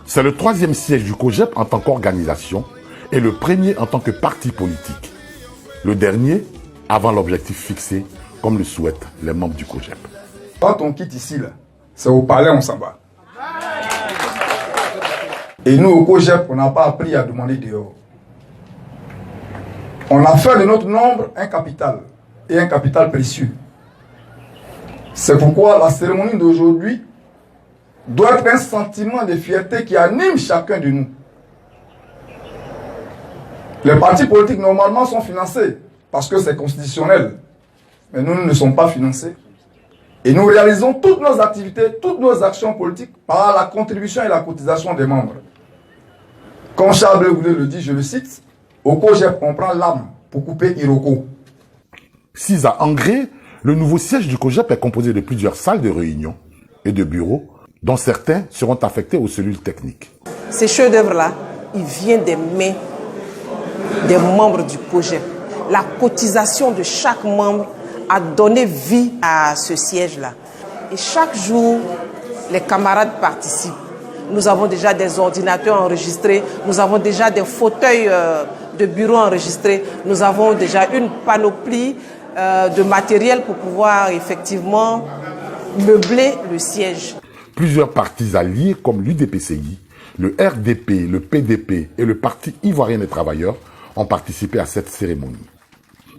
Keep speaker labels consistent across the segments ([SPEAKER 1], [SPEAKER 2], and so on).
[SPEAKER 1] C'est le 3e siège du COJEP en tant qu'organisation et le premier en tant que parti politique. Le dernier avant l'objectif fixé, comme le souhaitent les membres du COJEP.
[SPEAKER 2] Quand on quitte ici, c'est au palais on s'en va. Et nous, au COJEP, on n'a pas appris à demander dehors. On a fait de notre nombre un capital, et un capital précieux. C'est pourquoi la cérémonie d'aujourd'hui doit être un sentiment de fierté qui anime chacun de nous. Les partis politiques, normalement, sont financés, parce que c'est constitutionnel. Mais nous ne sommes pas financés. Et nous réalisons toutes nos activités, toutes nos actions politiques par la contribution et la cotisation des membres. Comme Charles Blé Goudé le dit, je le cite, au COJEP, on prend l'âme pour couper Iroko.
[SPEAKER 1] 6 à Angré, le nouveau siège du COJEP est composé de plusieurs salles de réunion et de bureaux, dont certains seront affectés aux cellules techniques.
[SPEAKER 3] Ces chefs-d'œuvre-là, ils viennent des mains des membres du COJEP. La cotisation de chaque membre a donné vie à ce siège-là. Et chaque jour, les camarades participent. Nous avons déjà des ordinateurs enregistrés, nous avons déjà des fauteuils de bureau enregistrés, nous avons déjà une panoplie de matériel pour pouvoir effectivement meubler le siège.
[SPEAKER 1] Plusieurs partis alliés comme l'UDPCI, le RDP, le PDP et le Parti ivoirien des travailleurs ont participé à cette cérémonie.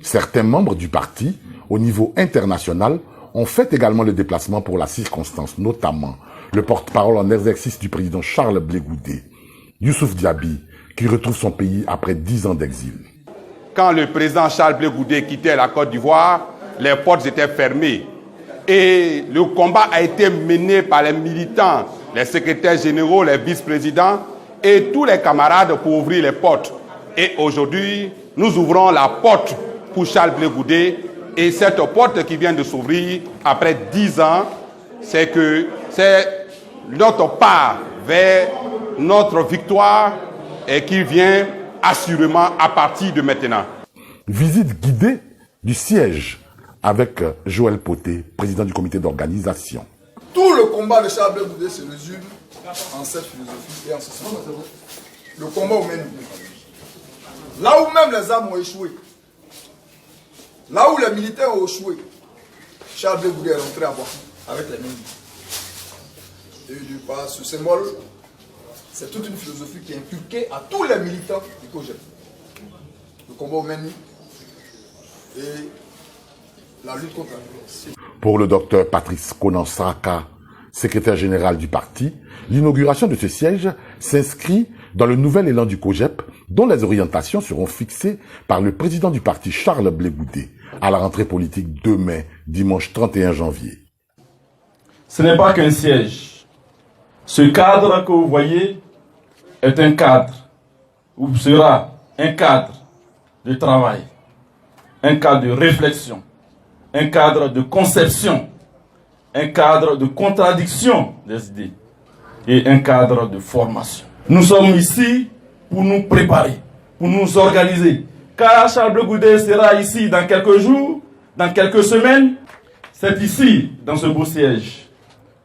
[SPEAKER 1] Certains membres du parti, au niveau international, ont fait également le déplacement pour la circonstance, notamment le porte-parole en exercice du président Charles Blé Goudé, Youssouf Diaby, qui retrouve son pays après 10 ans d'exil.
[SPEAKER 4] Quand le président Charles Blé Goudé quittait la Côte d'Ivoire, les portes étaient fermées. Et le combat a été mené par les militants, les secrétaires généraux, les vice-présidents et tous les camarades pour ouvrir les portes. Et aujourd'hui, nous ouvrons la porte pour Charles Blé Goudé. Et cette porte qui vient de s'ouvrir après 10 ans, c'est notre part vers notre victoire et qui vient assurément à partir de maintenant.
[SPEAKER 1] Visite guidée du siège avec Joël Poté, président du comité d'organisation.
[SPEAKER 2] Tout le combat de Charles Blé Goudé se résume en cette philosophie et en ce sens. Le combat au même niveau. Là où même les armes ont échoué, là où les militaires ont échoué, Charles Blé Goudé est rentré à boire avec les mains. Et par ce symbole, c'est toute une philosophie qui est inculquée à tous les militants du COJEP. Le combat au Meni et la lutte contre la violence.
[SPEAKER 1] Pour le docteur Patrice Konansaka, secrétaire général du parti, l'inauguration de ce siège s'inscrit dans le nouvel élan du COJEP, dont les orientations seront fixées par le président du parti Charles Blé Goudé à la rentrée politique demain, dimanche 31 janvier.
[SPEAKER 5] Ce n'est pas qu'un siège. Ce cadre que vous voyez est un cadre, ou sera un cadre de travail, un cadre de réflexion, un cadre de conception, un cadre de contradiction des idées et un cadre de formation. Nous sommes ici pour nous préparer, pour nous organiser. Car Charles Blé Goudé sera ici dans quelques jours, dans quelques semaines. C'est ici, dans ce beau siège,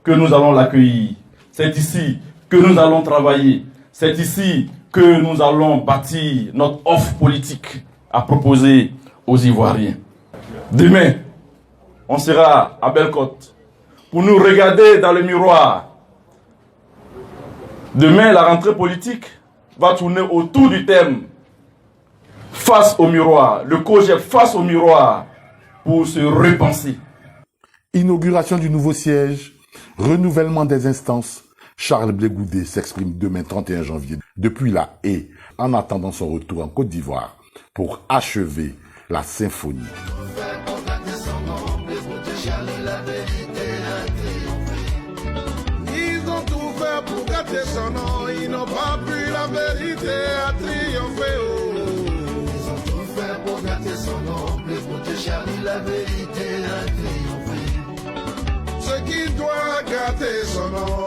[SPEAKER 5] que nous allons l'accueillir. C'est ici que nous allons travailler. C'est ici que nous allons bâtir notre offre politique à proposer aux Ivoiriens. Demain, on sera à Belle-Côte pour nous regarder dans le miroir. Demain, la rentrée politique va tourner autour du thème face au miroir, le COJEP face au miroir pour se repenser.
[SPEAKER 1] Inauguration du nouveau siège, renouvellement des instances. Charles Blé Goudé s'exprime demain 31 janvier depuis la Haye en attendant son retour en Côte d'Ivoire pour achever la symphonie.
[SPEAKER 6] Ils ont tout fait pour gâter son nom, ils n'ont pas pu la vérité à triompher. Ils ont tout fait pour gâter son nom, Blé Goudé Charlie, la vérité a triomphé. Ce qui doit gâter son nom.